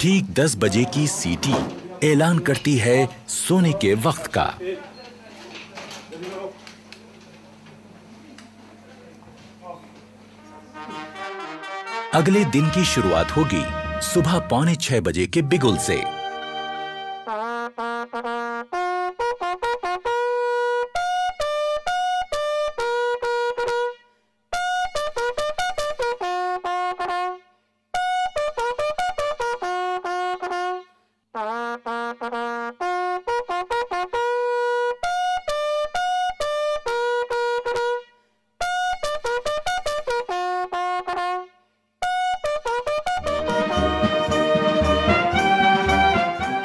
ठीक 10 बजे की सीटी ऐलान करती है सोने के वक्त का। अगले दिन की शुरुआत होगी सुबह 5:45 बजे के बिगुल से।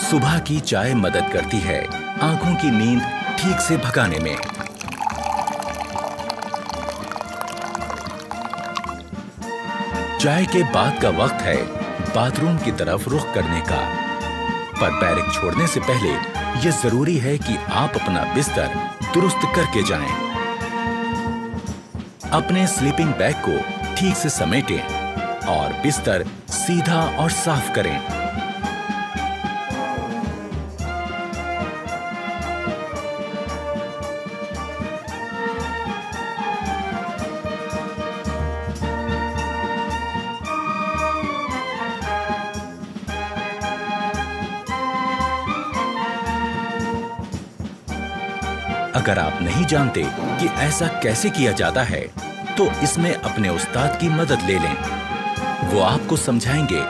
सुबह की चाय मदद करती है आंखों की नींद ठीक से भगाने में। चाय के बाद का वक्त है बाथरूम की तरफ रुख करने का। पर बैरक छोड़ने से पहले यह जरूरी है कि आप अपना बिस्तर दुरुस्त करके जाएं। अपने स्लीपिंग बैग को ठीक से समेटें और बिस्तर सीधा और साफ करें। अगर आप नहीं जानते कि ऐसा कैसे किया जाता है, तो इसमें अपने उस्ताद की मदद ले लें। वो आपको समझाएंगे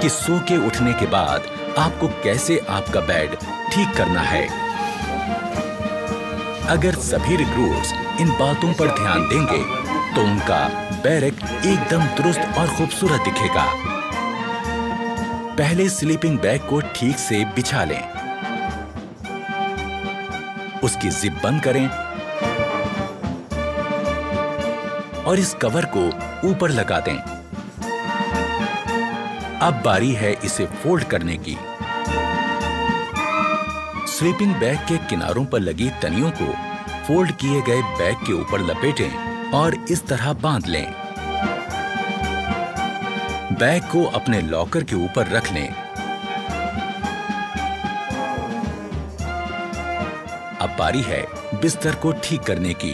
कि सो के उठने के बाद आपको कैसे आपका बेड ठीक करना है। अगर सभी रिक्रूट्स इन बातों पर ध्यान देंगे, तो उनका बैरक एकदम दुरुस्त और खूबसूरत दिखेगा। पहले स्लीपिंग बैग को ठीक से बिछा लें, उसकी जिप बंद करें और इस कवर को ऊपर लगा दें। अब बारी है इसे फोल्ड करने की। स्लीपिंग बैग के किनारों पर लगी तनियों को फोल्ड किए गए बैग के ऊपर लपेटें और इस तरह बांध लें। बैग को अपने लॉकर के ऊपर रख लें। अब बारी है बिस्तर को ठीक करने की।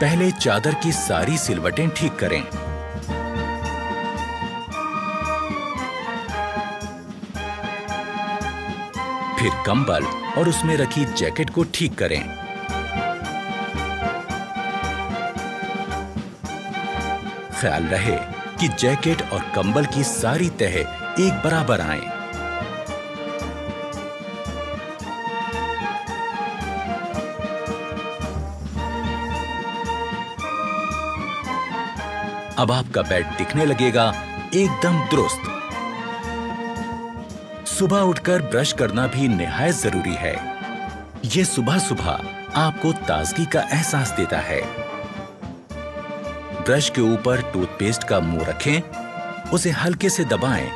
पहले चादर की सारी सिलवटें ठीक करें। फिर कंबल और उसमें रखी जैकेट को ठीक करें। ख्याल रहे कि जैकेट और कंबल की सारी तह एक बराबर आए। अब आपका बेड दिखने लगेगा एकदम दुरुस्त। सुबह उठकर ब्रश करना भी निहायत जरूरी है। यह सुबह सुबह आपको ताजगी का एहसास देता है। ब्रश के ऊपर टूथपेस्ट का मुंह रखें, उसे हल्के से दबाएं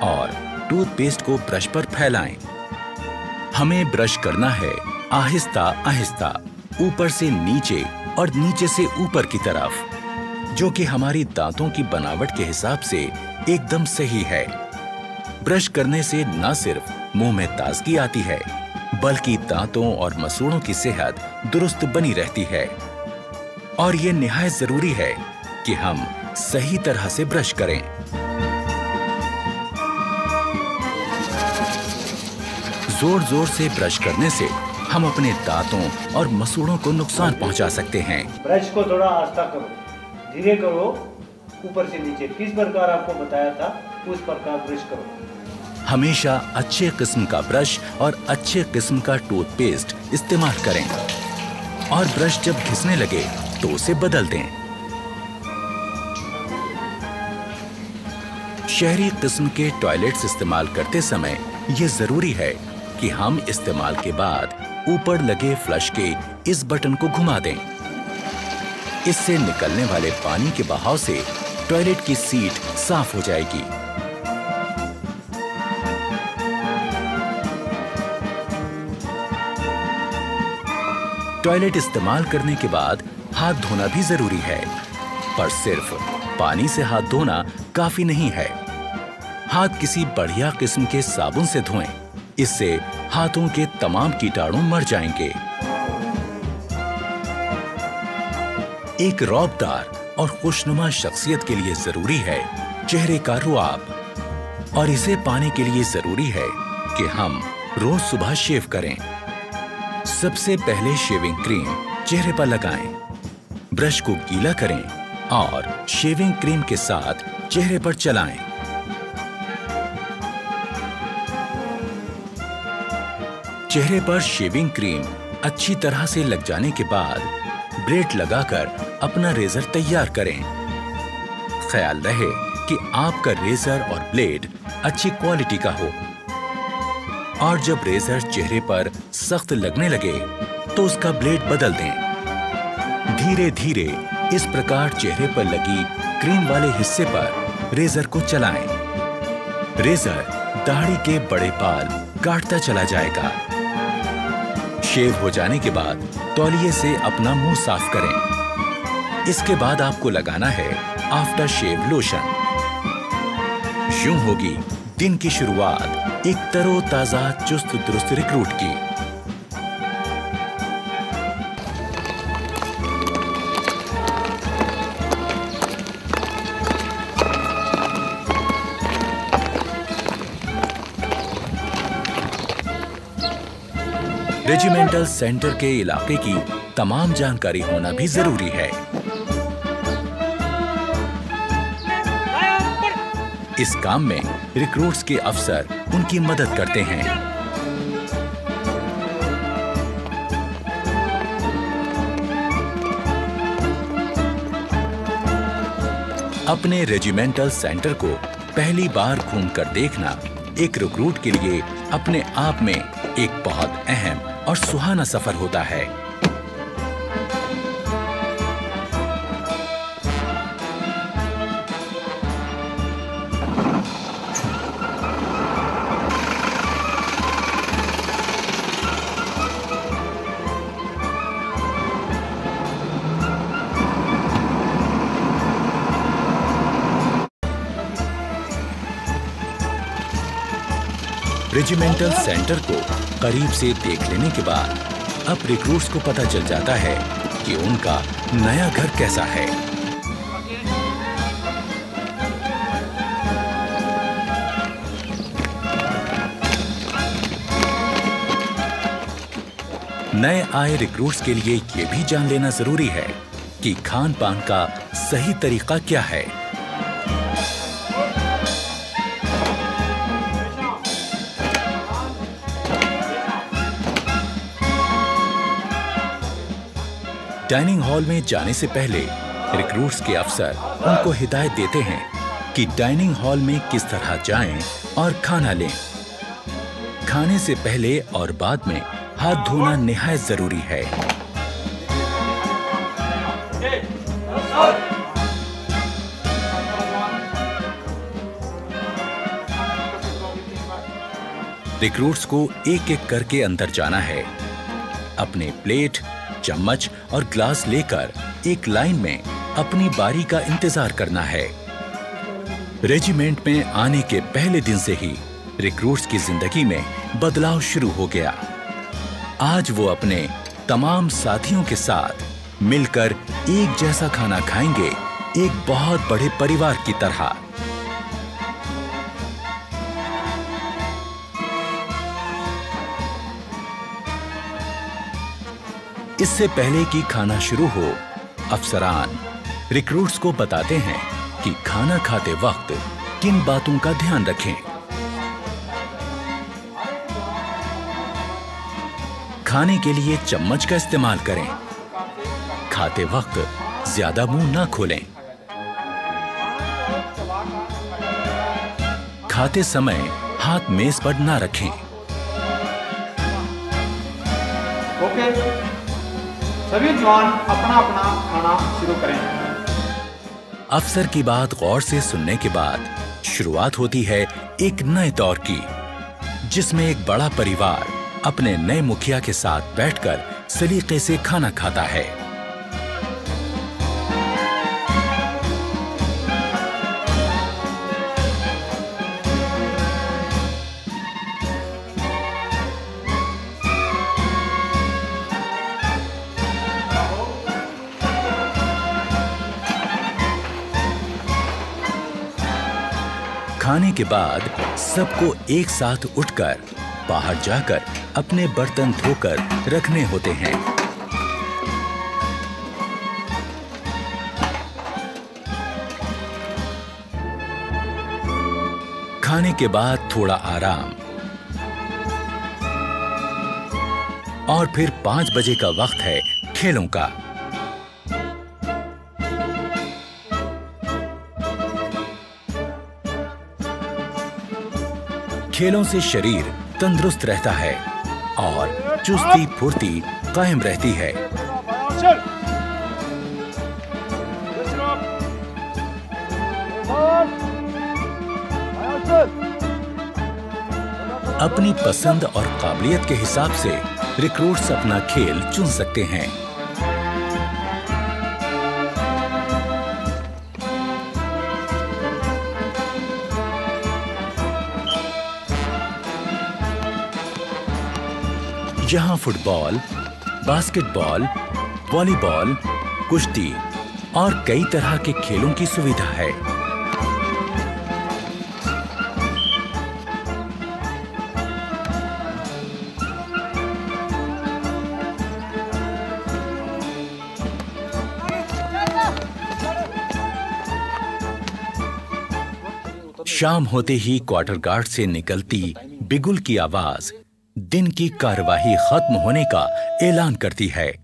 और टूथपेस्ट को ब्रश पर फैलाएं। हमें ब्रश करना है आहिस्ता आहिस्ता, ऊपर से नीचे और नीचे से ऊपर की तरफ, जो कि हमारी दांतों की बनावट के हिसाब से एकदम सही है। ब्रश करने से न सिर्फ मुंह में ताजगी आती है, बल्कि दांतों और मसूड़ों की सेहत दुरुस्त बनी रहती है। और ये निहायत जरूरी है कि हम सही तरह से ब्रश करें। जोर जोर से ब्रश करने से हम अपने दांतों और मसूड़ों को नुकसान पहुंचा सकते हैं। ब्रश को थोड़ा आस्था करो, धीरे करो, ऊपर से नीचे किस प्रकार आपको बताया था उस प्रकार ब्रश करो। हमेशा अच्छे किस्म का ब्रश और अच्छे किस्म का टूथपेस्ट इस्तेमाल करें और ब्रश जब घिसने लगे तो उसे बदल दें। शहरी किस्म के टॉयलेट्स इस्तेमाल करते समय यह जरूरी है कि हम इस्तेमाल के बाद ऊपर लगे फ्लश के इस बटन को घुमा दें। इससे निकलने वाले पानी के बहाव से टॉयलेट की सीट साफ हो जाएगी। टॉयलेट इस्तेमाल करने के बाद हाथ धोना भी जरूरी है, पर सिर्फ पानी से हाथ धोना काफी नहीं है। हाथ किसी बढ़िया किस्म के साबुन से धोएं। इससे हाथों के तमाम कीटाणु मर जाएंगे। एक रौबदार और खुशनुमा शख्सियत के लिए जरूरी है चेहरे का रुआब, और इसे पाने के लिए जरूरी है कि हम रोज सुबह शेव करें। सबसे पहले शेविंग क्रीम चेहरे पर लगाएं, ब्रश को गीला करें और शेविंग क्रीम के साथ चेहरे पर चलाएं। चेहरे पर शेविंग क्रीम अच्छी तरह से लग जाने के बाद ब्लेड लगाकर अपना रेजर तैयार करें। ख्याल रहे कि आपका रेजर और ब्लेड अच्छी क्वालिटी का हो, और जब रेजर चेहरे पर सख्त लगने लगे तो उसका ब्लेड बदल दें। धीरे धीरे इस प्रकार चेहरे पर लगी क्रीम वाले हिस्से पर रेजर को चलाएं। रेजर दाढ़ी के बड़े बाल काटता चला जाएगा। शेव हो जाने के बाद तौलिए से अपना मुंह साफ करें। इसके बाद आपको लगाना है आफ्टर शेव लोशन। यूं होगी दिन की शुरुआत एक तरोताजा चुस्त दुरुस्त रिक्रूट की। रेजिमेंटल सेंटर के इलाके की तमाम जानकारी होना भी जरूरी है। इस काम में रिक्रूट्स के अफसर उनकी मदद करते हैं। अपने रेजिमेंटल सेंटर को पहली बार घूमकर देखना एक रिक्रूट के लिए अपने आप में एक बहुत अहम और सुहाना सफर होता है। रेजिमेंटल सेंटर को करीब से देख लेने के बाद अब रिक्रूट्स को पता चल जाता है कि उनका नया घर कैसा है। नए आए रिक्रूट्स के लिए यह भी जान लेना जरूरी है कि खान पान का सही तरीका क्या है। डाइनिंग हॉल में जाने से पहले रिक्रूट्स के अफसर उनको हिदायत देते हैं कि डाइनिंग हॉल में किस तरह जाएं और खाना लें। खाने से पहले और बाद में हाथ धोना निहायत जरूरी है। रिक्रूट्स को एक एक करके अंदर जाना है। अपने प्लेट, चम्मच और ग्लास लेकर एक लाइन में अपनी बारी का इंतजार करना है। रेजिमेंट में आने के पहले दिन से ही रिक्रूट्स की जिंदगी में बदलाव शुरू हो गया। आज वो अपने तमाम साथियों के साथ मिलकर एक जैसा खाना खाएंगे, एक बहुत बड़े परिवार की तरह। इससे पहले कि खाना शुरू हो, अफसरान रिक्रूट्स को बताते हैं कि खाना खाते वक्त किन बातों का ध्यान रखें। खाने के लिए चम्मच का इस्तेमाल करें। खाते वक्त ज्यादा मुंह ना खोलें। खाते समय हाथ मेज पर ना रखें। सभी जवान अपना अपना खाना शुरू करें। अफसर की बात गौर से सुनने के बाद शुरुआत होती है एक नए दौर की, जिसमें एक बड़ा परिवार अपने नए मुखिया के साथ बैठकर सलीके से खाना खाता है। खाने के बाद सबको एक साथ उठकर बाहर जाकर अपने बर्तन धोकर रखने होते हैं। खाने के बाद थोड़ा आराम और फिर 5 बजे का वक्त है खेलों का। खेलों से शरीर तंदुरुस्त रहता है और चुस्ती फुर्ती कायम रहती है। अपनी पसंद और काबिलियत के हिसाब से रिक्रूट्स अपना खेल चुन सकते हैं। जहां फुटबॉल, बास्केटबॉल, वॉलीबॉल, कुश्ती और कई तरह के खेलों की सुविधा है। शाम होते ही क्वार्टर गार्ड से निकलती बिगुल की आवाज दिन की कार्यवाही खत्म होने का ऐलान करती है।